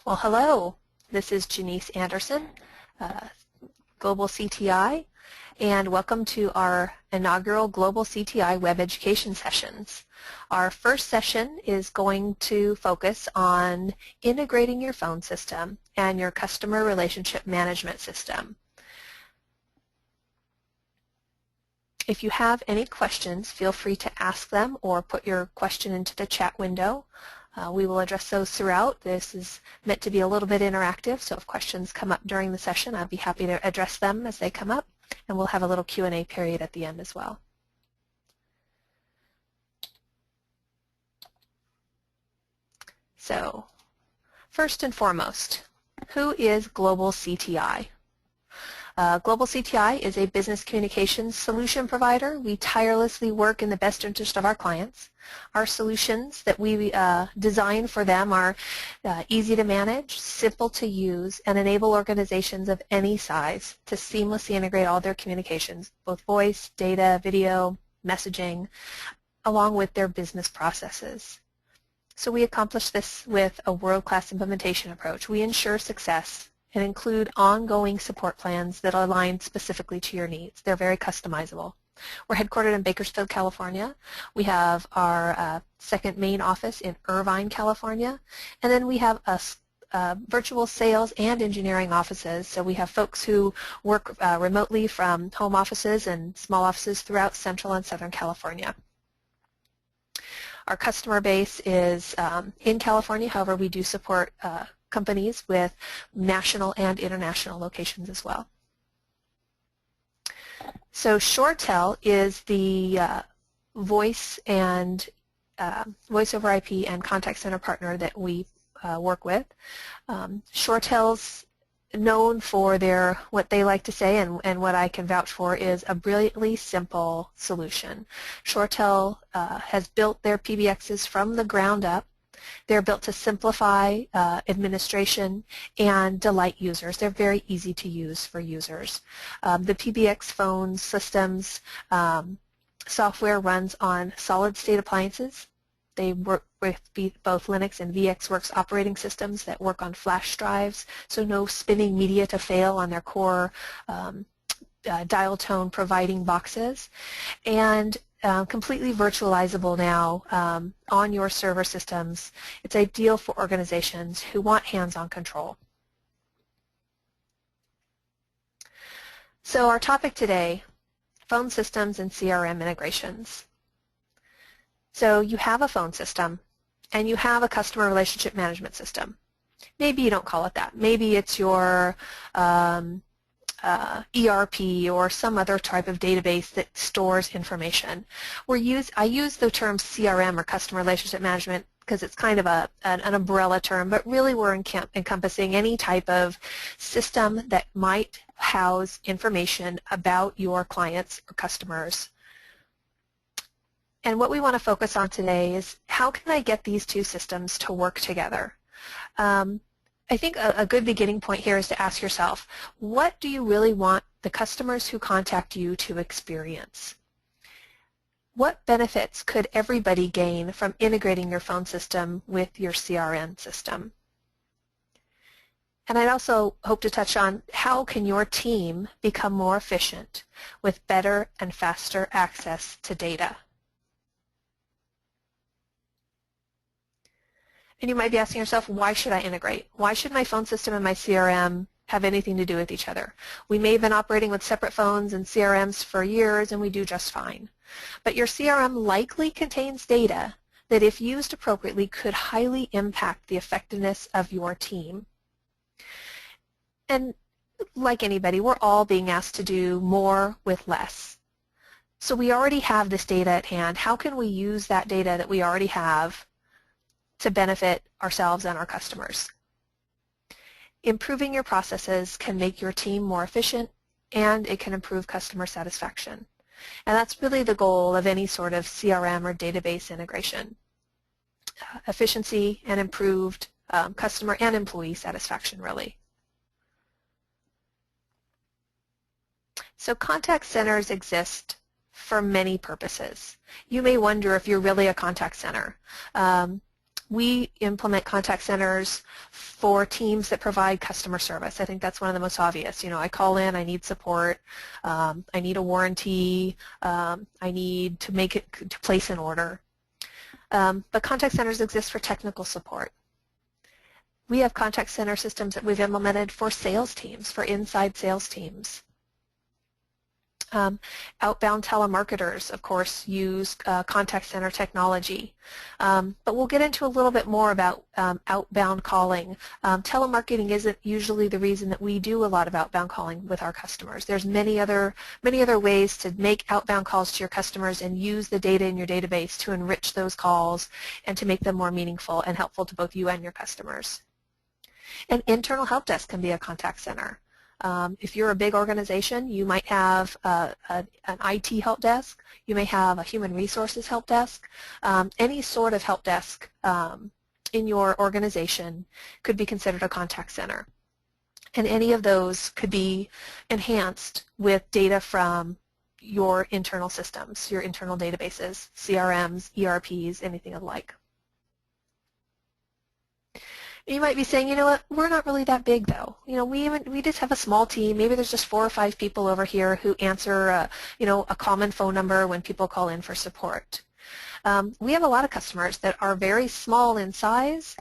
Well, hello. This is Jenise Anderson, Global CTI, and welcome to our inaugural Global CTI Web Education Sessions. Our first session is going to focus on integrating your phone system and your customer relationship management system. If you have any questions, feel free to ask them or put your question into the chat window. We will address those throughout. This is meant to be a little bit interactive, so if questions come up during the session, I'd be happy to address them as they come up, and we'll have a little Q&A period at the end as well. So, first and foremost, who is Global CTI? Global CTI is a business communications solution provider. We tirelessly work in the best interest of our clients. Our solutions that we design for them are easy to manage, simple to use, and enable organizations of any size to seamlessly integrate all their communications, both voice, data, video, messaging, along with their business processes. So we accomplish this with a world-class implementation approach. We ensure success and include ongoing support plans that align specifically to your needs. They're very customizable. We're headquartered in Bakersfield, California. We have our second main office in Irvine, California. And then we have virtual sales and engineering offices. So we have folks who work remotely from home offices and small offices throughout Central and Southern California. Our customer base is in California. However, we do support companies with national and international locations as well. So ShoreTel is the voice and voice over IP and contact center partner that we work with. ShoreTel's known for their, what they like to say and what I can vouch for, is a brilliantly simple solution. ShoreTel has built their PBXs from the ground up. They're built to simplify administration and delight users. They're very easy to use for users. The PBX phone systems software runs on solid-state appliances. They work with both Linux and VxWorks operating systems that work on flash drives, so no spinning media to fail on their core dial tone providing boxes. And completely virtualizable now on your server systems. It's ideal for organizations who want hands-on control. So our topic today, phone systems and CRM integrations. So you have a phone system and you have a customer relationship management system. Maybe you don't call it that. Maybe it's your ERP or some other type of database that stores information. I use the term CRM, or customer relationship management, because it's kind of an umbrella term, but really we're encompassing any type of system that might house information about your clients or customers. And what we want to focus on today is, how can I get these two systems to work together? I think a good beginning point here is to ask yourself, what do you really want the customers who contact you to experience? What benefits could everybody gain from integrating your phone system with your CRM system? And I'd also hope to touch on, how can your team become more efficient with better and faster access to data? And you might be asking yourself, why should I integrate? Why should my phone system and my CRM have anything to do with each other? We may have been operating with separate phones and CRMs for years, and we do just fine. But your CRM likely contains data that, if used appropriately, could highly impact the effectiveness of your team. And like anybody, we're all being asked to do more with less. So we already have this data at hand. How can we use that data that we already have to benefit ourselves and our customers? Improving your processes can make your team more efficient, and it can improve customer satisfaction. And that's really the goal of any sort of CRM or database integration. Efficiency and improved customer and employee satisfaction, really. So contact centers exist for many purposes. You may wonder if you're really a contact center. We implement contact centers for teams that provide customer service. I think that's one of the most obvious. I call in, I need support, I need a warranty, I need to place an order. But contact centers exist for technical support. We have contact center systems that we've implemented for sales teams, for inside sales teams. Outbound telemarketers, of course, use contact center technology. But we'll get into a little bit more about outbound calling. Telemarketing isn't usually the reason that we do a lot of outbound calling with our customers. There's many other ways to make outbound calls to your customers and use the data in your database to enrich those calls and to make them more meaningful and helpful to both you and your customers. An internal help desk can be a contact center. If you're a big organization, you might have an IT help desk. You may have a human resources help desk. Any sort of help desk in your organization could be considered a contact center. And any of those could be enhanced with data from your internal systems, your internal databases, CRMs, ERPs, anything of the like. You might be saying, you know what, we're not really that big though. We just have a small team. Maybe there's just 4 or 5 people over here who answer, a common phone number when people call in for support. We have a lot of customers that are very small in size,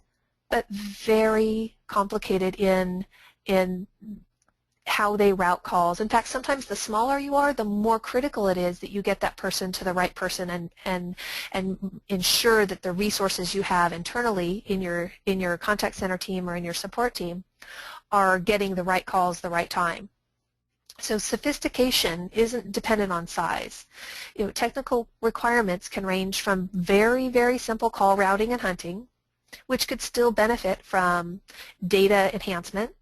but very complicated in how they route calls. In fact, sometimes the smaller you are, the more critical it is that you get that person to the right person and ensure that the resources you have internally in your contact center team or in your support team are getting the right calls the right time. So sophistication isn't dependent on size. Technical requirements can range from very, very simple call routing and hunting, which could still benefit from data enhancement,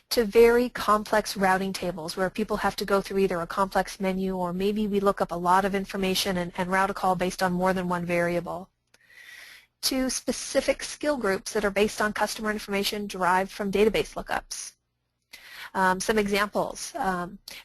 to very complex routing tables where people have to go through either a complex menu or maybe we look up a lot of information and route a call based on more than one variable, to specific skill groups that are based on customer information derived from database lookups. Some examples,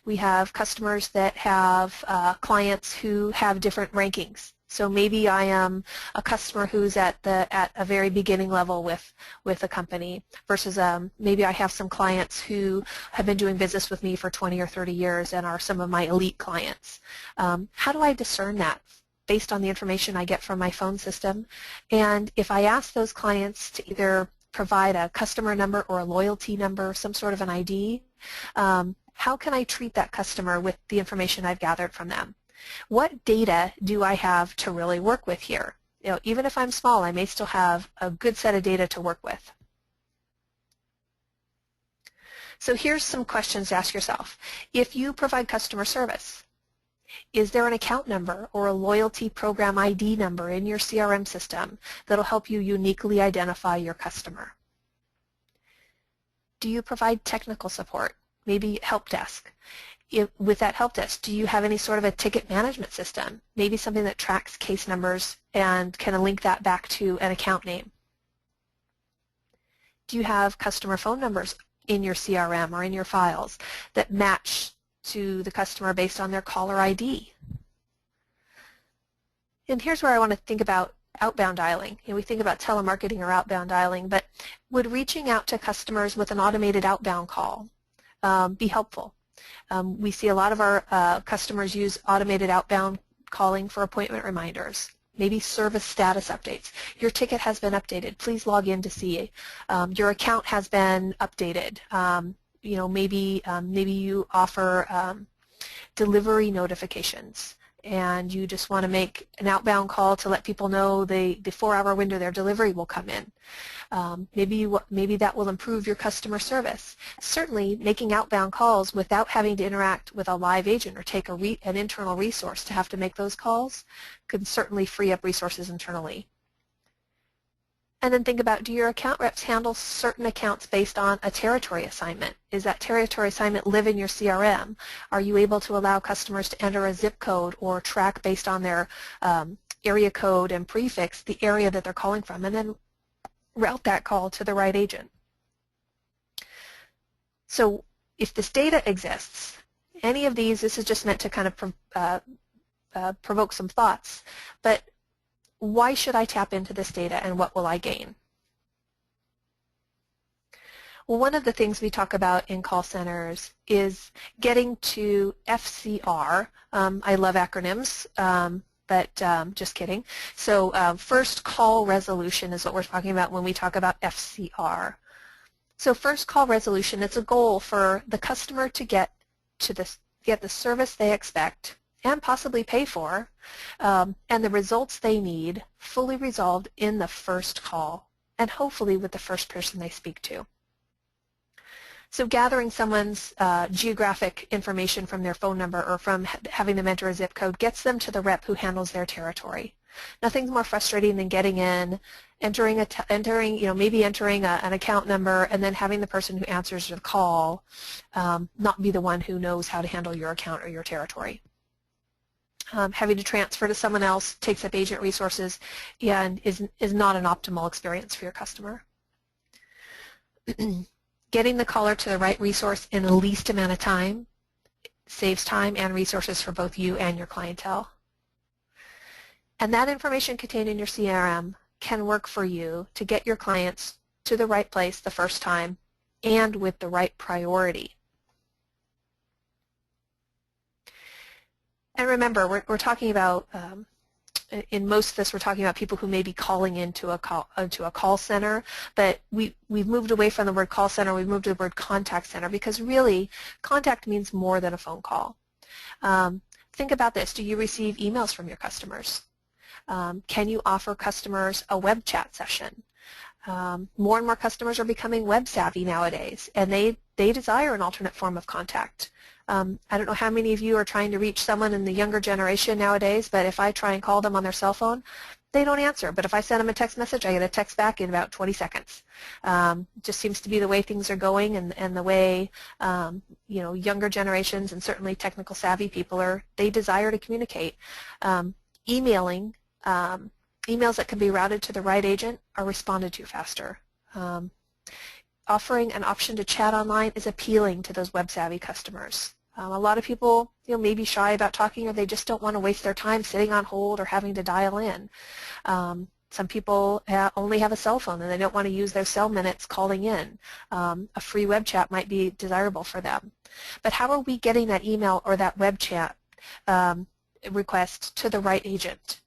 we have customers that have clients who have different rankings. So maybe I am a customer who's at a very beginning level with a company versus maybe I have some clients who have been doing business with me for 20 or 30 years and are some of my elite clients. How do I discern that based on the information I get from my phone system? And if I ask those clients to either provide a customer number or a loyalty number, some sort of an ID, how can I treat that customer with the information I've gathered from them? What data do I have to really work with here? Even if I'm small, I may still have a good set of data to work with. So here's some questions to ask yourself. If you provide customer service, is there an account number or a loyalty program ID number in your CRM system that'll help you uniquely identify your customer? Do you provide technical support, maybe help desk? With that help desk, do you have any sort of a ticket management system, maybe something that tracks case numbers and can link that back to an account name? Do you have customer phone numbers in your CRM or in your files that match to the customer based on their caller ID? And here's where I want to think about outbound dialing. We think about telemarketing or outbound dialing, but would reaching out to customers with an automated outbound call be helpful? We see a lot of our customers use automated outbound calling for appointment reminders, maybe service status updates. Your ticket has been updated. Please log in to see. Your account has been updated. Maybe you offer delivery notifications and you just want to make an outbound call to let people know the 4-hour window their delivery will come in. Maybe that will improve your customer service. Certainly, making outbound calls without having to interact with a live agent or take an internal resource to have to make those calls could certainly free up resources internally. And then think about, do your account reps handle certain accounts based on a territory assignment? Is that territory assignment live in your CRM? Are you able to allow customers to enter a zip code or track based on their area code and prefix the area that they're calling from and then route that call to the right agent? So if this data exists, any of these, this is just meant to kind of provoke some thoughts, but why should I tap into this data and what will I gain? Well, one of the things we talk about in call centers is getting to FCR. I love acronyms, but just kidding. So first call resolution is what we're talking about when we talk about FCR. So first call resolution, it's a goal for the customer to get the service they expect and possibly pay for, and the results they need fully resolved in the first call, and hopefully with the first person they speak to. So gathering someone's geographic information from their phone number or from having them enter a zip code gets them to the rep who handles their territory. Nothing's more frustrating than getting in, maybe entering an account number, and then having the person who answers the call not be the one who knows how to handle your account or your territory. Having to transfer to someone else takes up agent resources and is not an optimal experience for your customer. Getting the caller to the right resource in the least amount of time saves time and resources for both you and your clientele. And that information contained in your CRM can work for you to get your clients to the right place the first time and with the right priority. And remember, we're talking about, in most of this, we're talking about people who may be calling into a call center, but we've moved away from the word call center, we've moved to the word contact center, because really, contact means more than a phone call. Think about this. Do you receive emails from your customers? Can you offer customers a web chat session? More and more customers are becoming web savvy nowadays, and they desire an alternate form of contact. I don't know how many of you are trying to reach someone in the younger generation nowadays, but if I try and call them on their cell phone, they don't answer. But if I send them a text message, I get a text back in about 20 seconds. It just seems to be the way things are going, and the way younger generations and certainly technical savvy people they desire to communicate. Emails that can be routed to the right agent are responded to faster. Offering an option to chat online is appealing to those web-savvy customers. A lot of people may be shy about talking, or they just don't want to waste their time sitting on hold or having to dial in. Some people only have a cell phone and they don't want to use their cell minutes calling in. A free web chat might be desirable for them. But how are we getting that email or that web chat request to the right agent?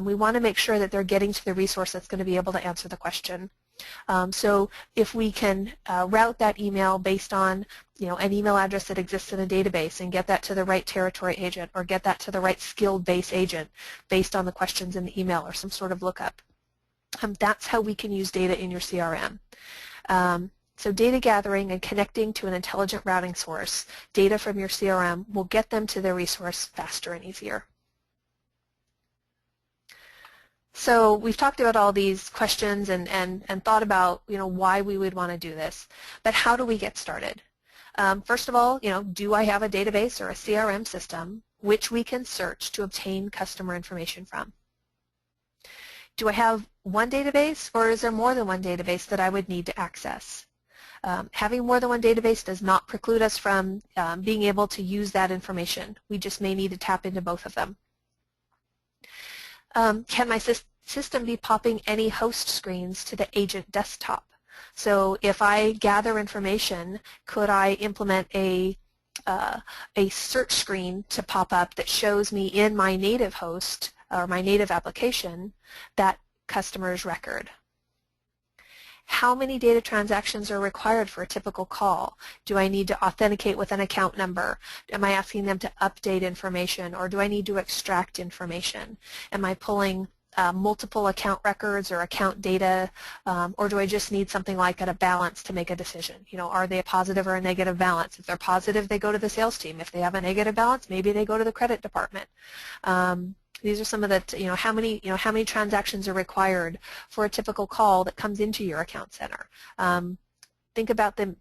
We want to make sure that they're getting to the resource that's going to be able to answer the question. So if we can route that email based on an email address that exists in a database and get that to the right territory agent, or get that to the right skilled base agent based on the questions in the email or some sort of lookup, that's how we can use data in your CRM. So data gathering and connecting to an intelligent routing source, data from your CRM, will get them to their resource faster and easier. So we've talked about all these questions and thought about why we would want to do this, but how do we get started? First of all, do I have a database or a CRM system which we can search to obtain customer information from? Do I have one database, or is there more than one database that I would need to access? Having more than one database does not preclude us from being able to use that information. We just may need to tap into both of them. Can my system be popping any host screens to the agent desktop? So if I gather information, could I implement a search screen to pop up that shows me in my native host or my native application that customer's record? How many data transactions are required for a typical call? Do I need to authenticate with an account number? Am I asking them to update information, or do I need to extract information? Am I pulling multiple account records or account data, or do I just need something like a balance to make a decision? Are they a positive or a negative balance? If they're positive, they go to the sales team. If they have a negative balance, maybe they go to the credit department. These are some of the, how many transactions are required for a typical call that comes into your account center. Think about the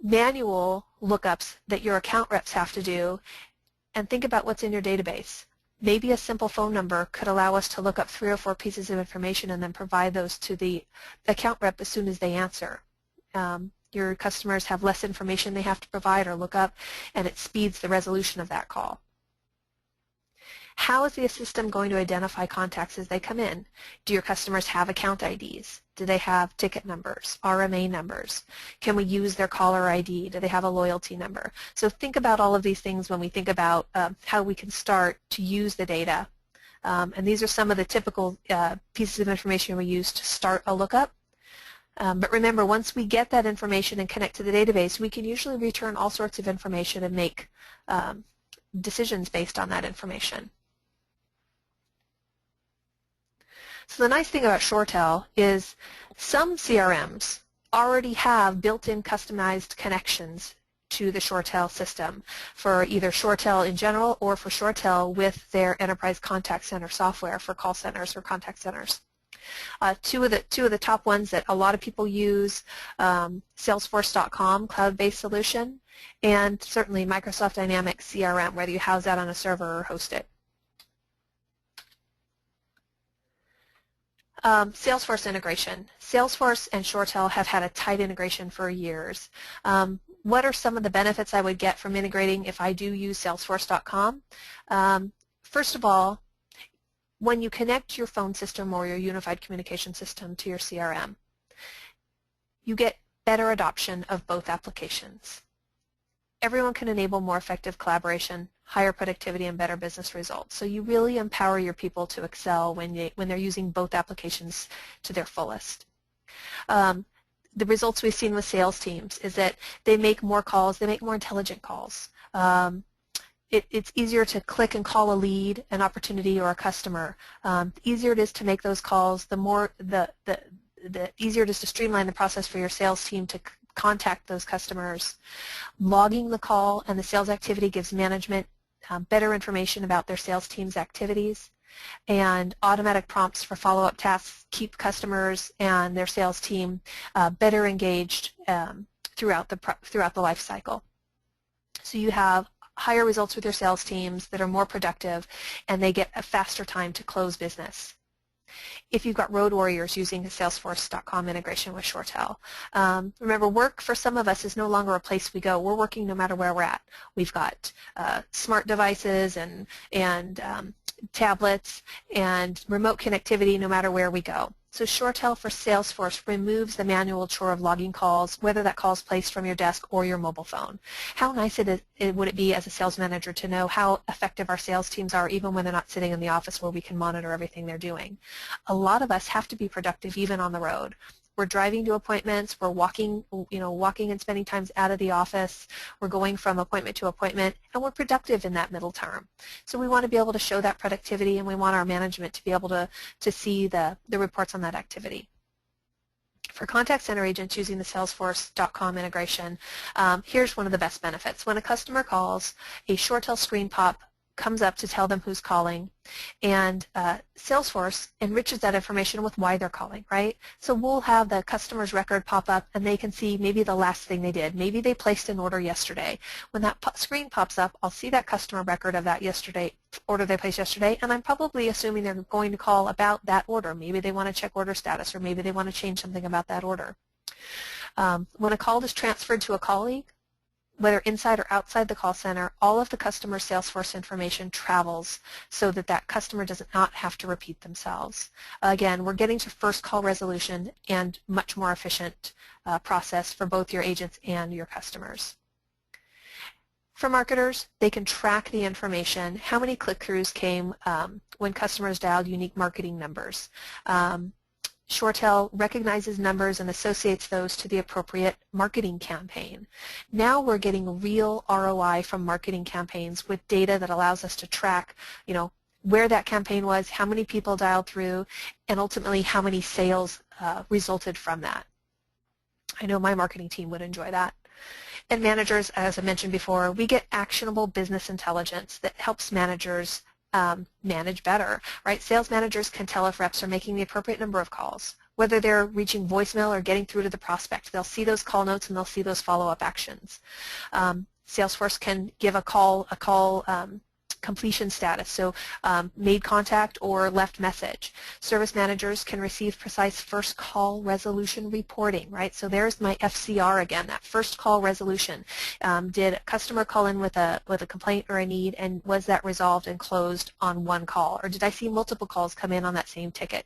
manual lookups that your account reps have to do, and think about what's in your database. Maybe a simple phone number could allow us to look up 3 or 4 pieces of information and then provide those to the account rep as soon as they answer. Your customers have less information they have to provide or look up, and it speeds the resolution of that call. How is the system going to identify contacts as they come in? Do your customers have account IDs? Do they have ticket numbers, RMA numbers? Can we use their caller ID? Do they have a loyalty number? So think about all of these things when we think about how we can start to use the data. And these are some of the typical pieces of information we use to start a lookup. But remember, once we get that information and connect to the database, we can usually return all sorts of information and make decisions based on that information. So the nice thing about ShoreTel is some CRMs already have built-in customized connections to the ShoreTel system for either ShoreTel in general or for ShoreTel with their enterprise contact center software for call centers or contact centers. Two of the top ones that a lot of people use, Salesforce.com, cloud-based solution, and certainly Microsoft Dynamics CRM, whether you house that on a server or host it. Salesforce integration. Salesforce and ShoreTel have had a tight integration for years. What are some of the benefits I would get from integrating if I do use Salesforce.com? First of all, when you connect your phone system or your unified communication system to your CRM, you get better adoption of both applications. Everyone can enable more effective collaboration, higher productivity, and better business results. So you really empower your people to excel when they're using both applications to their fullest. The results we've seen with sales teams is that they make more calls, they make more intelligent calls. It's easier to click and call a lead, an opportunity, or a customer. The easier it is to make those calls, the easier it is to streamline the process for your sales team to contact those customers. Logging the call and the sales activity gives management better information about their sales team's activities, and automatic prompts for follow-up tasks keep customers and their sales team better engaged throughout the life cycle. So you have higher results with your sales teams that are more productive, and they get a faster time to close business. If you've got road warriors using the Salesforce.com integration with ShoreTel. Remember, work for some of us is no longer a place we go. We're working no matter where we're at. We've got smart devices and tablets and remote connectivity no matter where we go. So ShoreTel for Salesforce removes the manual chore of logging calls, whether that call is placed from your desk or your mobile phone. How nice would it be as a sales manager to know how effective our sales teams are even when they're not sitting in the office where we can monitor everything they're doing. A lot of us have to be productive even on the road. We're driving to appointments, we're walking and spending time out of the office, we're going from appointment to appointment, and we're productive in that middle term. So we want to be able to show that productivity, and we want our management to be able to see the reports on that activity. For contact center agents using the Salesforce.com integration, here's one of the best benefits. When a customer calls, a ShoreTel screen pop comes up to tell them who's calling, and Salesforce enriches that information with why they're calling, right? So we'll have the customer's record pop up, and they can see maybe the last thing they did. Maybe they placed an order yesterday. When that screen pops up, I'll see that customer record of that order they placed yesterday, and I'm probably assuming they're going to call about that order. Maybe they want to check order status, or maybe they want to change something about that order. When a call is transferred to a colleague, whether inside or outside the call center, all of the customer's Salesforce information travels so that that customer does not have to repeat themselves. Again, we're getting to first call resolution and much more efficient process for both your agents and your customers. For marketers, they can track the information, how many click-throughs came when customers dialed unique marketing numbers. ShoreTel recognizes numbers and associates those to the appropriate marketing campaign. Now we're getting real ROI from marketing campaigns with data that allows us to track, where that campaign was, how many people dialed through, and ultimately how many sales resulted from that. I know my marketing team would enjoy that. And managers, as I mentioned before, we get actionable business intelligence that helps managers manage better, right? Sales managers can tell if reps are making the appropriate number of calls, whether they're reaching voicemail or getting through to the prospect. They'll see those call notes and they'll see those follow-up actions. Salesforce can give a call completion status, so made contact or left message. Service managers can receive precise first call resolution reporting, right? So there's my FCR again, that first call resolution. Did a customer call in with a complaint or a need, and was that resolved and closed on one call? Or did I see multiple calls come in on that same ticket?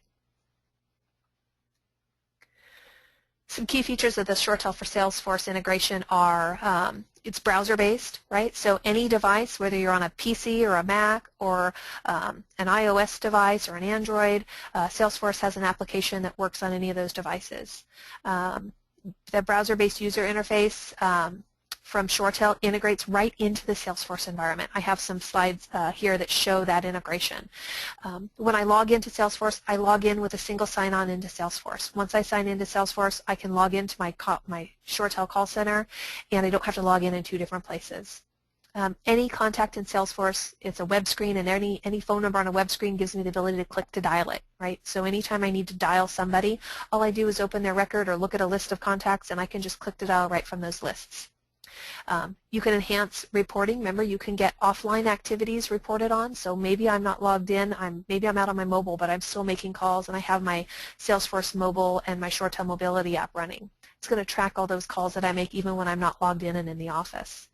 Some key features of the ShoreTel for Salesforce integration are it's browser-based, right? So any device, whether you're on a PC or a Mac or an iOS device or an Android, Salesforce has an application that works on any of those devices. The browser-based user interface from ShoreTel integrates right into the Salesforce environment. I have some slides here that show that integration. When I log into Salesforce, I log in with a single sign-on into Salesforce. Once I sign into Salesforce, I can log into my ShoreTel call center, and I don't have to log in two different places. Any contact in Salesforce, it's a web screen, and any phone number on a web screen gives me the ability to click to dial it, right? So anytime I need to dial somebody, all I do is open their record or look at a list of contacts, and I can just click to dial right from those lists. You can enhance reporting. Remember, you can get offline activities reported on. So maybe I'm not logged in. Maybe I'm out on my mobile, but I'm still making calls, and I have my Salesforce mobile and my ShoreTel mobility app running. It's going to track all those calls that I make even when I'm not logged in and in the office.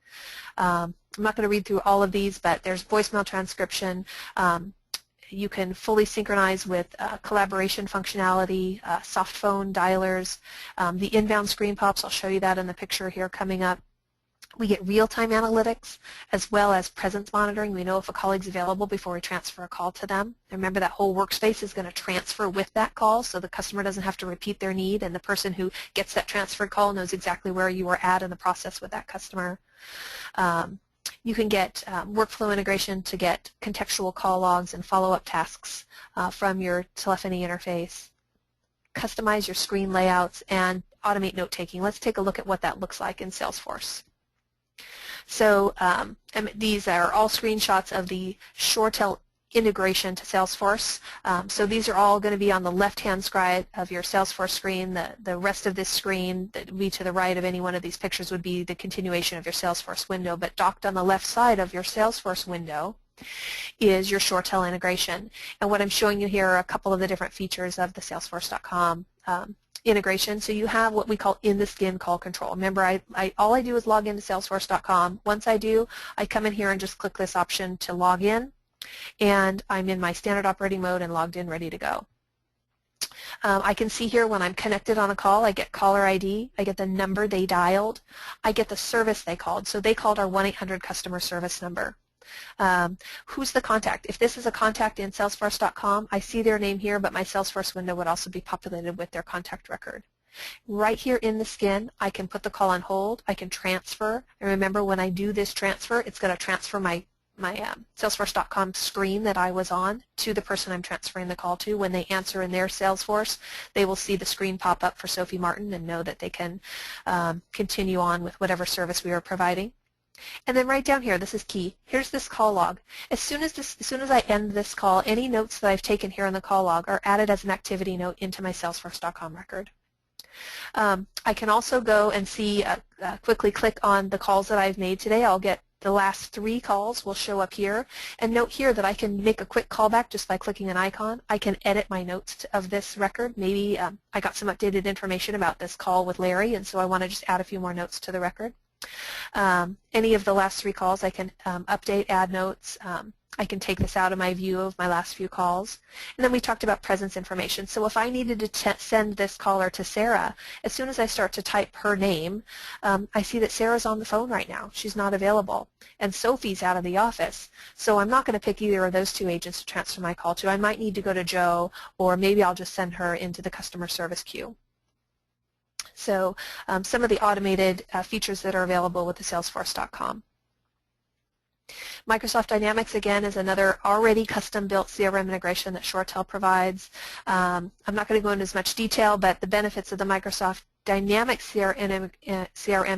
I'm not going to read through all of these, but there's voicemail transcription. You can fully synchronize with collaboration functionality, soft phone dialers, the inbound screen pops. I'll show you that in the picture here coming up. We get real-time analytics as well as presence monitoring. We know if a colleague's available before we transfer a call to them. And remember, that whole workspace is going to transfer with that call, so the customer doesn't have to repeat their need, and the person who gets that transferred call knows exactly where you are at in the process with that customer. You can get workflow integration to get contextual call logs and follow-up tasks from your telephony interface. Customize your screen layouts and automate note-taking. Let's take a look at what that looks like in Salesforce. So these are all screenshots of the ShoreTel integration to Salesforce. So these are all going to be on the left-hand side of your Salesforce screen. The rest of this screen that would be to the right of any one of these pictures would be the continuation of your Salesforce window. But docked on the left side of your Salesforce window is your ShoreTel integration. And what I'm showing you here are a couple of the different features of the Salesforce.com integration. So you have what we call in-the-skin call control. Remember, all I do is log into Salesforce.com. Once I do, I come in here and just click this option to log in, and I'm in my standard operating mode and logged in, ready to go. I can see here when I'm connected on a call, I get caller ID, I get the number they dialed, I get the service they called. So they called our 1-800 customer service number. Who's the contact? If this is a contact in Salesforce.com, I see their name here, but my Salesforce window would also be populated with their contact record. Right here in the skin, I can put the call on hold, I can transfer, and remember, when I do this transfer, it's going to transfer my Salesforce.com screen that I was on to the person I'm transferring the call to. When they answer in their Salesforce, they will see the screen pop up for Sophie Martin and know that they can continue on with whatever service we are providing. And then right down here, this is key, here's this call log. As soon as I end this call, any notes that I've taken here in the call log are added as an activity note into my Salesforce.com record. I can also go and see, quickly click on the calls that I've made today. I'll get the last 3 calls will show up here. And note here that I can make a quick callback just by clicking an icon. I can edit my notes of this record. Maybe I got some updated information about this call with Larry, and so I want to just add a few more notes to the record. Any of the last 3 calls I can update, add notes. I can take this out of my view of my last few calls. And then we talked about presence information. So if I needed to send this caller to Sarah, as soon as I start to type her name, I see that Sarah's on the phone right now. She's not available. And Sophie's out of the office. So I'm not going to pick either of those 2 agents to transfer my call to. I might need to go to Joe, or maybe I'll just send her into the customer service queue. So some of the automated features that are available with the Salesforce.com. Microsoft Dynamics, again, is another already custom-built CRM integration that ShoreTel provides. I'm not going to go into as much detail, but the benefits of the Microsoft Dynamics CRM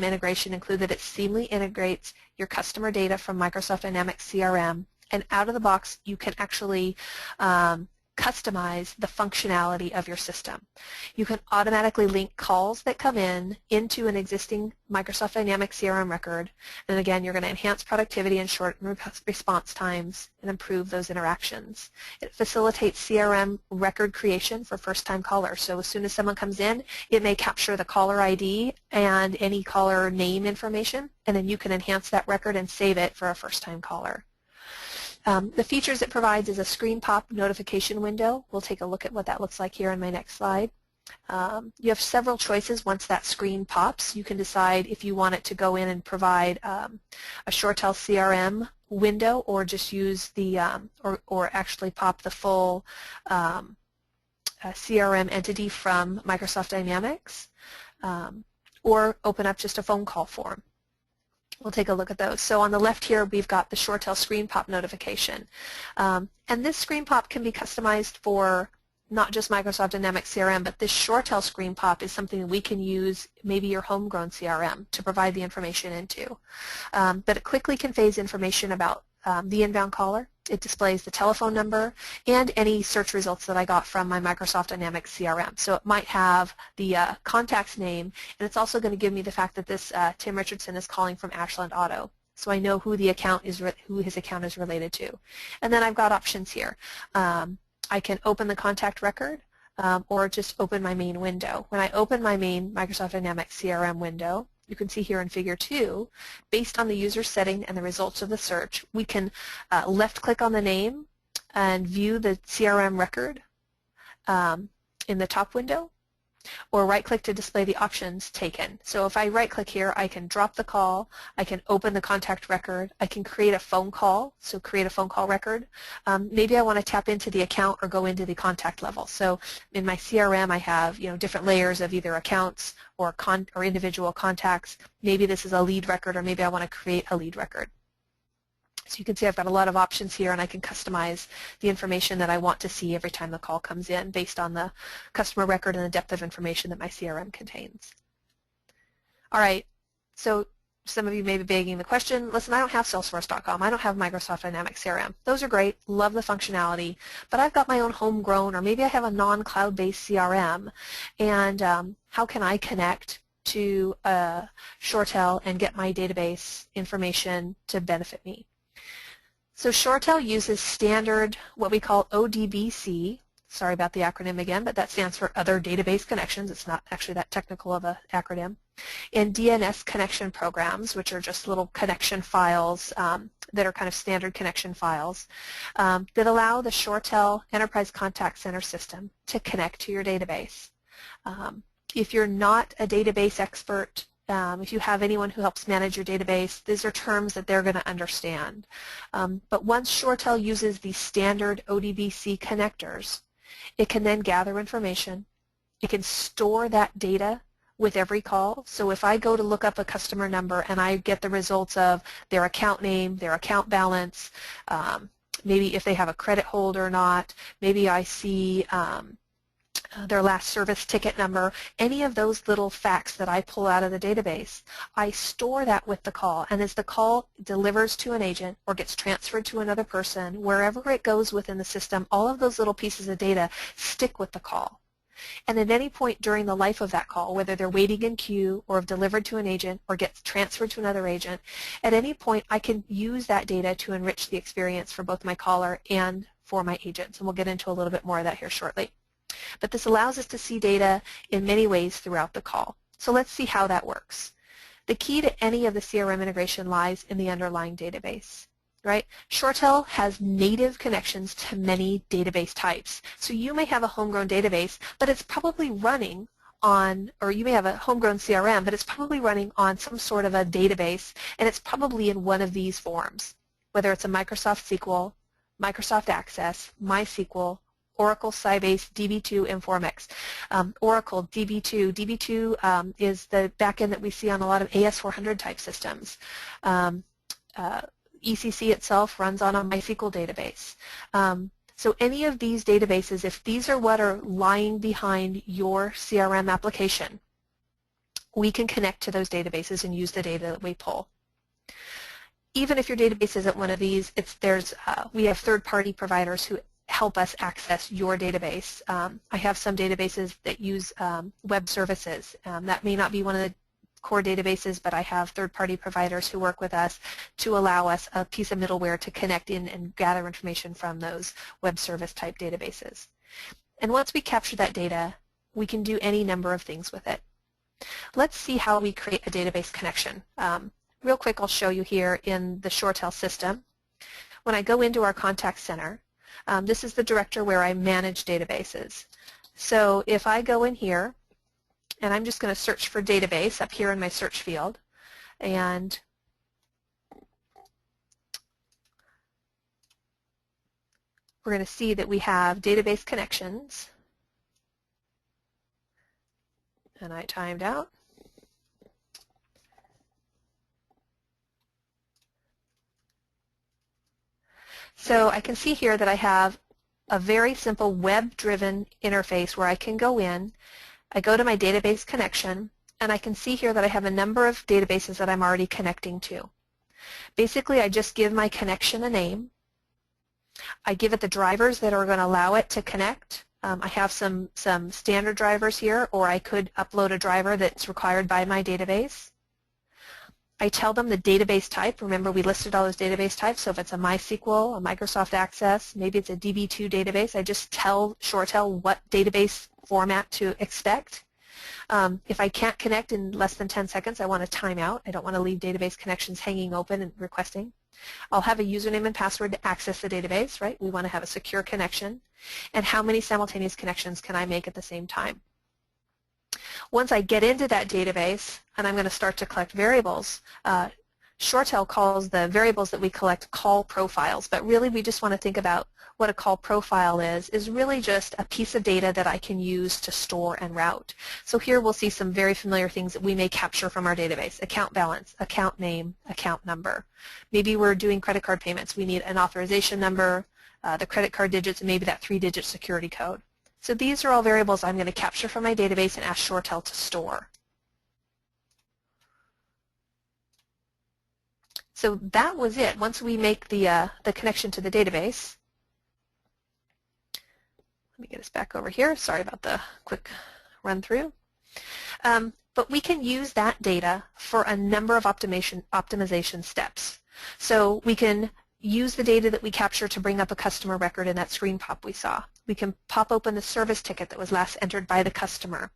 integration include that it seamlessly integrates your customer data from Microsoft Dynamics CRM, and out of the box, you can actually customize the functionality of your system. You can automatically link calls that come in into an existing Microsoft Dynamics CRM record, and again, you're going to enhance productivity and shorten response times and improve those interactions. It facilitates CRM record creation for first-time callers, so as soon as someone comes in, it may capture the caller ID and any caller name information, and then you can enhance that record and save it for a first-time caller. The features it provides is a screen pop notification window. We'll take a look at what that looks like here in my next slide. You have several choices once that screen pops. You can decide if you want it to go in and provide a ShoreTel CRM window, or just use the, or actually pop the full CRM entity from Microsoft Dynamics, or open up just a phone call form. We'll take a look at those. So on the left here, we've got the ShoreTel screen pop notification. And this screen pop can be customized for not just Microsoft Dynamics CRM, but this ShoreTel screen pop is something we can use, maybe your homegrown CRM, to provide the information into. But it quickly conveys information about the inbound caller. It displays the telephone number and any search results that I got from my Microsoft Dynamics CRM. So it might have the contact's name, and it's also going to give me the fact that this Tim Richardson is calling from Ashland Auto. So I know who the account is, who his account is related to. And then I've got options here. I can open the contact record, or just open my main window. When I open my main Microsoft Dynamics CRM window, you can see here in Figure 2, based on the user setting and the results of the search, we can left-click on the name and view the CRM record in the top window, or right-click to display the options taken. So if I right-click here, I can drop the call, I can open the contact record, I can create a phone call, so create a phone call record. Maybe I want to tap into the account or go into the contact level. So in my CRM, I have different layers of either accounts or individual contacts. Maybe this is a lead record, or maybe I want to create a lead record. So you can see I've got a lot of options here, and I can customize the information that I want to see every time the call comes in based on the customer record and the depth of information that my CRM contains. All right, so some of you may be begging the question, listen, I don't have Salesforce.com, I don't have Microsoft Dynamics CRM. Those are great, love the functionality, but I've got my own homegrown, or maybe I have a non-cloud-based CRM, and how can I connect to ShoreTel and get my database information to benefit me? So ShoreTel uses standard, what we call ODBC. Sorry about the acronym again, but that stands for Other Database Connections. It's not actually that technical of an acronym. And DNS connection programs, which are just little connection files that are kind of standard connection files that allow the ShoreTel Enterprise Contact Center system to connect to your database. If you're not a database expert, if you have anyone who helps manage your database, these are terms that they're going to understand. But once ShoreTel uses the standard ODBC connectors, it can then gather information. It can store that data with every call. So if I go to look up a customer number and I get the results of their account name, their account balance, maybe if they have a credit hold or not, maybe I see their last service ticket number, any of those little facts that I pull out of the database, I store that with the call, and as the call delivers to an agent or gets transferred to another person, wherever it goes within the system, all of those little pieces of data stick with the call. And at any point during the life of that call, whether they're waiting in queue or have delivered to an agent or gets transferred to another agent, at any point I can use that data to enrich the experience for both my caller and for my agents, and we'll get into a little bit more of that here shortly. But this allows us to see data in many ways throughout the call. So let's see how that works. The key to any of the CRM integration lies in the underlying database, right? ShoreTel has native connections to many database types. So you may have a homegrown database, but it's probably running on, or you may have a homegrown CRM, but it's probably running on some sort of a database, and it's probably in one of these forms, whether it's a Microsoft SQL, Microsoft Access, MySQL, Oracle, Sybase, DB2, Informix. Oracle, DB2. DB2 is the backend that we see on a lot of AS400 type systems. ECC itself runs on a MySQL database. So any of these databases, if these are what are lying behind your CRM application, we can connect to those databases and use the data that we pull. Even if your database isn't one of these, we have third-party providers who help us access your database. I have some databases that use web services. That may not be one of the core databases, but I have third-party providers who work with us to allow us a piece of middleware to connect in and gather information from those web service type databases. And once we capture that data, we can do any number of things with it. Let's see how we create a database connection. Real quick, I'll show you here in the ShoreTel system. When I go into our contact center, this is the directory where I manage databases. So if I go in here, and I'm just going to search for database up here in my search field, and we're going to see that we have database connections, and I timed out. So I can see here that I have a very simple web-driven interface where I can go in, I go to my database connection, and I can see here that I have a number of databases that I'm already connecting to. Basically, I just give my connection a name. I give it the drivers that are going to allow it to connect. I have some standard drivers here, or I could upload a driver that's required by my database. I tell them the database type. Remember, we listed all those database types, so if it's a MySQL, a Microsoft Access, maybe it's a DB2 database, I just tell ShoreTel what database format to expect. If I can't connect in less than 10 seconds, I want a timeout. I don't want to leave database connections hanging open and requesting. I'll have a username and password to access the database, right? We want to have a secure connection. And how many simultaneous connections can I make at the same time? Once I get into that database, and I'm going to start to collect variables, ShoreTel calls the variables that we collect call profiles, but really we just want to think about what a call profile is really just a piece of data that I can use to store and route. So here we'll see some very familiar things that we may capture from our database: account balance, account name, account number. Maybe we're doing credit card payments. We need an authorization number, the credit card digits, and maybe that 3-digit security code. So these are all variables I'm going to capture from my database and ask ShoreTel to store. So that was it. Once we make the connection to the database, let me get us back over here. Sorry about the quick run through. But we can use that data for a number of optimization steps. So we can use the data that we capture to bring up a customer record in that screen pop we saw. We can pop open the service ticket that was last entered by the customer.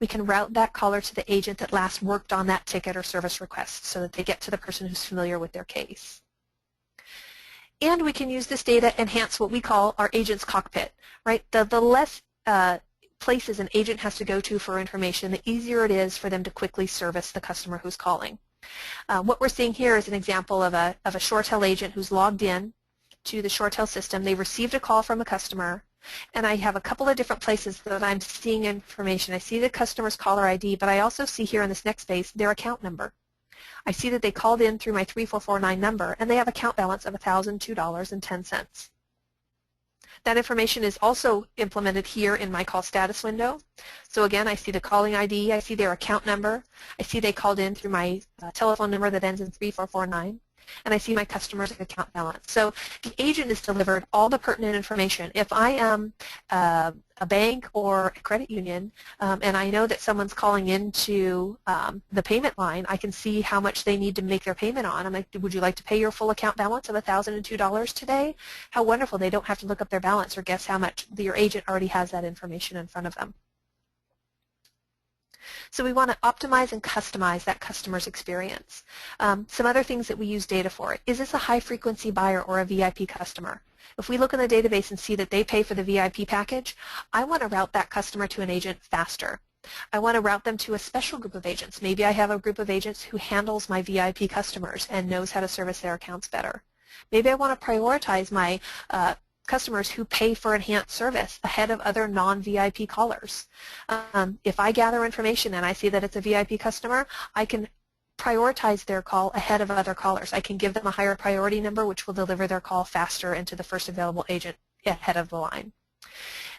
We can route that caller to the agent that last worked on that ticket or service request so that they get to the person who's familiar with their case. And we can use this data to enhance what we call our agent's cockpit, right? The less places an agent has to go to for information, the easier it is for them to quickly service the customer who's calling. What we're seeing here is an example of a ShoreTel agent who's logged in to the ShoreTel system. They received a call from a customer, and I have a couple of different places that I'm seeing information. I see the customer's caller ID, but I also see here in this next space their account number. I see that they called in through my 3449 number, and they have account balance of $1,002.10. That information is also implemented here in my call status window. So again, I see the calling ID, I see their account number, I see they called in through my telephone number that ends in 3449, and I see my customer's account balance. So the agent is delivered all the pertinent information. If I am a bank or a credit union and I know that someone's calling into the payment line, I can see how much they need to make their payment on. I'm like, would you like to pay your full account balance of $1,002 today? How wonderful. They don't have to look up their balance or guess how much. Your agent already has that information in front of them. So we want to optimize and customize that customer's experience. Some other things that we use data for. Is this a high-frequency buyer or a VIP customer? If we look in the database and see that they pay for the VIP package, I want to route that customer to an agent faster. I want to route them to a special group of agents. Maybe I have a group of agents who handles my VIP customers and knows how to service their accounts better. Maybe I want to prioritize my customers who pay for enhanced service ahead of other non-VIP callers. If I gather information and I see that it's a VIP customer, I can prioritize their call ahead of other callers. I can give them a higher priority number, which will deliver their call faster into the first available agent ahead of the line.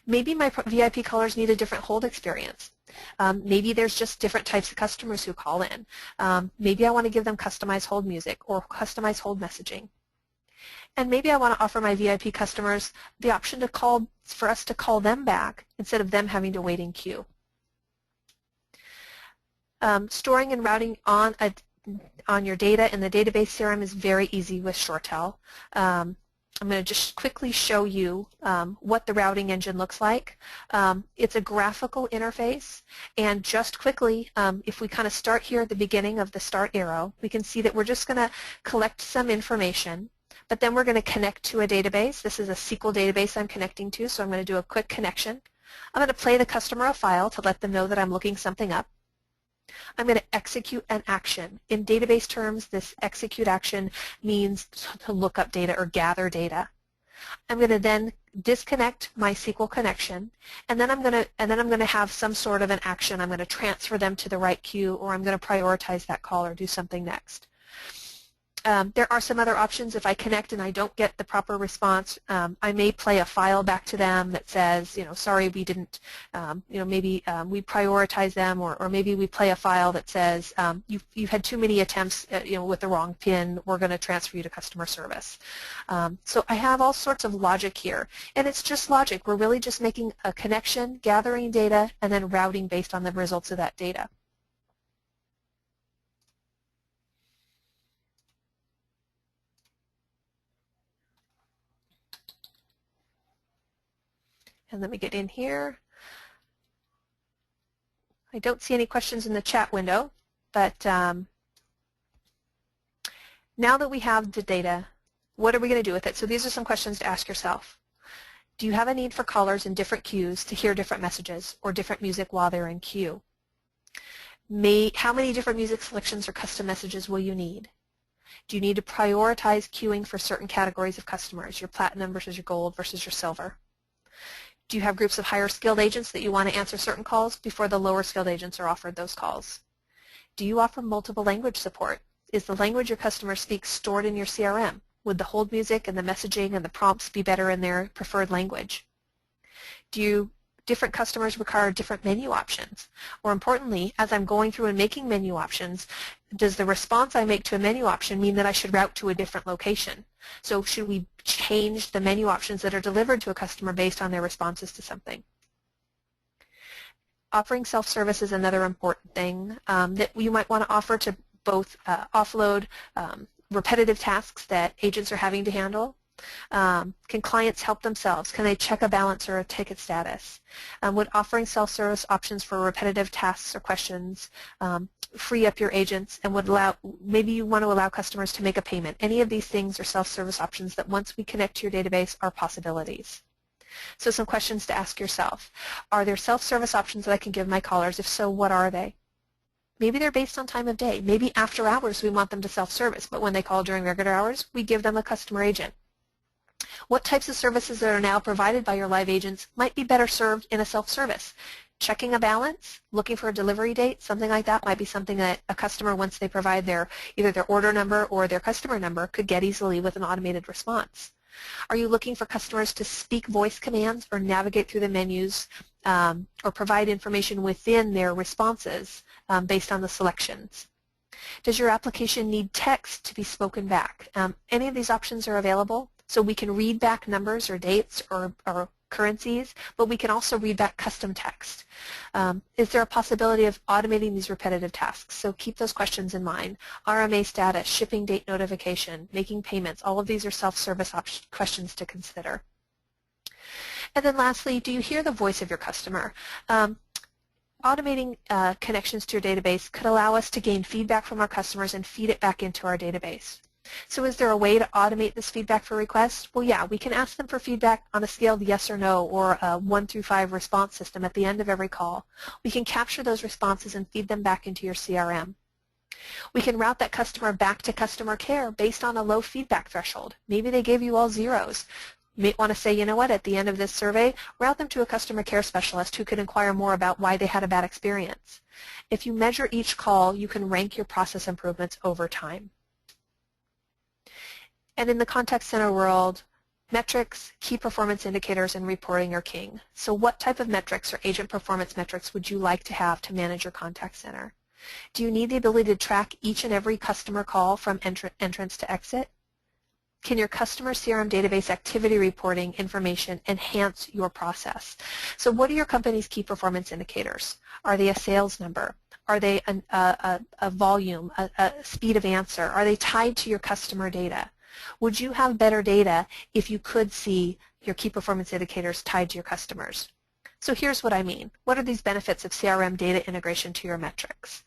Maybe my VIP callers need a different hold experience. Maybe there's just different types of customers who call in. Maybe I want to give them customized hold music or customized hold messaging. And maybe I want to offer my VIP customers the option to call, for us to call them back instead of them having to wait in queue. Storing and routing on your data in the database CRM is very easy with ShoreTel. I'm going to just quickly show you what the routing engine looks like. It's a graphical interface, and just quickly, if we kind of start here at the beginning of the start arrow, we can see that we're just going to collect some information, but then we're going to connect to a database. This is a SQL database I'm connecting to, so I'm going to do a quick connection. I'm going to play the customer a file to let them know that I'm looking something up. I'm going to execute an action. In database terms, this execute action means to look up data or gather data. I'm going to then disconnect my SQL connection, and then I'm going to have some sort of an action. I'm going to transfer them to the right queue, or I'm going to prioritize that call or do something next. There are some other options. If I connect and I don't get the proper response, I may play a file back to them that says, sorry, we didn't, maybe we prioritize them, or maybe we play a file that says, you've had too many attempts, with the wrong PIN. We're going to transfer you to customer service. So I have all sorts of logic here, and it's just logic. We're really just making a connection, gathering data, and then routing based on the results of that data. And let me get in here. I don't see any questions in the chat window, but now that we have the data, what are we going to do with it? So these are some questions to ask yourself. Do you have a need for callers in different queues to hear different messages or different music while they're in queue? How many different music selections or custom messages will you need? Do you need to prioritize queuing for certain categories of customers, your platinum versus your gold versus your silver? Do you have groups of higher skilled agents that you want to answer certain calls before the lower skilled agents are offered those calls? Do you offer multiple language support? Is the language your customer speaks stored in your CRM? Would the hold music and the messaging and the prompts be better in their preferred language? Different customers require different menu options? Or importantly, as I'm going through and making menu options, does the response I make to a menu option mean that I should route to a different location? So should we change the menu options that are delivered to a customer based on their responses to something? Offering self-service is another important thing that you might want to offer to both offload repetitive tasks that agents are having to handle. Can clients help themselves? Can they check a balance or a ticket status? Would offering self-service options for repetitive tasks or questions free up your agents, and would maybe you want to allow customers to make a payment? Any of these things are self-service options that once we connect to your database are possibilities. So some questions to ask yourself. Are there self-service options that I can give my callers? If so, what are they? Maybe they're based on time of day. Maybe after hours we want them to self-service, but when they call during regular hours, we give them a customer agent. What types of services that are now provided by your live agents might be better served in a self-service? Checking a balance, looking for a delivery date, something like that might be something that a customer, once they provide either their order number or their customer number, could get easily with an automated response. Are you looking for customers to speak voice commands or navigate through the menus or provide information within their responses based on the selections? Does your application need text to be spoken back? Any of these options are available. So we can read back numbers or dates or currencies, but we can also read back custom text. Is there a possibility of automating these repetitive tasks? So keep those questions in mind. RMA status, shipping date notification, making payments, all of these are self-service questions to consider. And then lastly, do you hear the voice of your customer? Automating connections to your database could allow us to gain feedback from our customers and feed it back into our database. So is there a way to automate this feedback for requests? Well, yeah, we can ask them for feedback on a scale of yes or no, or a 1 through 5 response system at the end of every call. We can capture those responses and feed them back into your CRM. We can route that customer back to customer care based on a low feedback threshold. Maybe they gave you all zeros. You may want to say, you know what, at the end of this survey, route them to a customer care specialist who could inquire more about why they had a bad experience. If you measure each call, you can rank your process improvements over time. And in the contact center world, metrics, key performance indicators, and reporting are king. So what type of metrics or agent performance metrics would you like to have to manage your contact center? Do you need the ability to track each and every customer call from entrance to exit? Can your customer CRM database activity reporting information enhance your process? So what are your company's key performance indicators? Are they a sales number? Are they a volume, a speed of answer? Are they tied to your customer data? Would you have better data if you could see your key performance indicators tied to your customers? So here's what I mean. What are these benefits of CRM data integration to your metrics?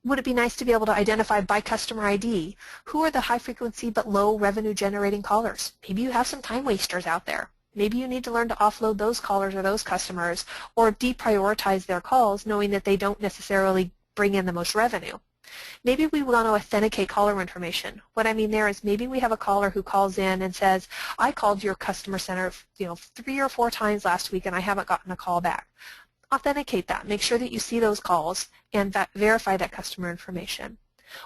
Would it be nice to be able to identify by customer ID who are the high frequency but low revenue generating callers? Maybe you have some time wasters out there. Maybe you need to learn to offload those callers or those customers or deprioritize their calls knowing that they don't necessarily bring in the most revenue. Maybe we want to authenticate caller information. What I mean there is maybe we have a caller who calls in and says, I called your customer center 3 or 4 times last week and I haven't gotten a call back. Authenticate that. Make sure that you see those calls and verify that customer information.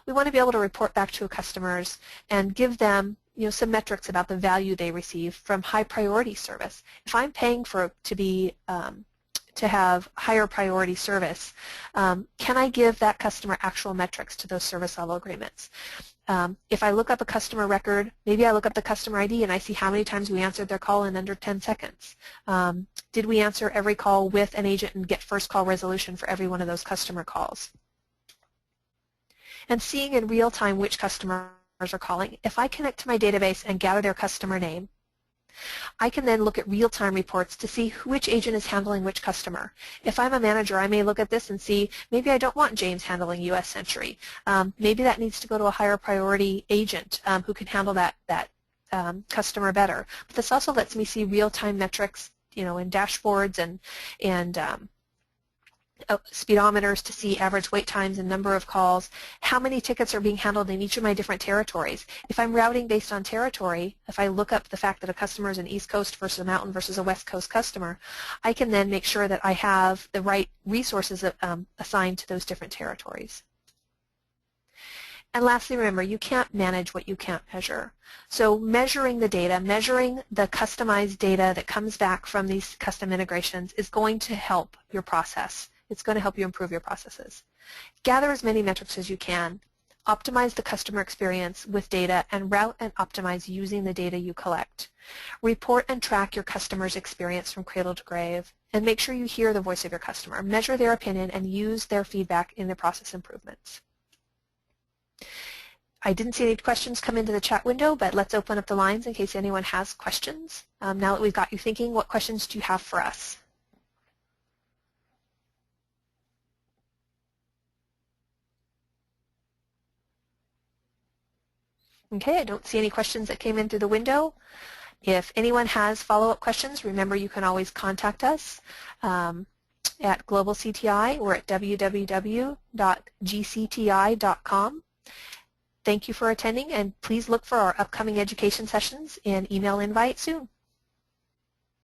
We want to be able to report back to customers and give them some metrics about the value they receive from high priority service. If I'm paying to have higher priority service, can I give that customer actual metrics to those service level agreements? If I look up a customer record, maybe I look up the customer ID and I see how many times we answered their call in under 10 seconds. Did we answer every call with an agent and get first call resolution for every one of those customer calls? And seeing in real time which customers are calling, if I connect to my database and gather their customer name, I can then look at real-time reports to see which agent is handling which customer. If I'm a manager, I may look at this and see maybe I don't want James handling U.S. Century. Maybe that needs to go to a higher priority agent who can handle that customer better. But this also lets me see real-time metrics, in dashboards and speedometers to see average wait times and number of calls, how many tickets are being handled in each of my different territories. If I'm routing based on territory, if I look up the fact that a customer is an East Coast versus a Mountain versus a West Coast customer, I can then make sure that I have the right resources assigned to those different territories. And lastly, remember, you can't manage what you can't measure. So measuring the data, measuring the customized data that comes back from these custom integrations is going to help your process. It's going to help you improve your processes. Gather as many metrics as you can. Optimize the customer experience with data and route and optimize using the data you collect. Report and track your customer's experience from cradle to grave and make sure you hear the voice of your customer. Measure their opinion and use their feedback in the process improvements. I didn't see any questions come into the chat window, but let's open up the lines in case anyone has questions. Now that we've got you thinking, what questions do you have for us? Okay, I don't see any questions that came in through the window. If anyone has follow-up questions, remember you can always contact us at Global CTI. We're at www.gcti.com. Thank you for attending, and please look for our upcoming education sessions and email invite soon.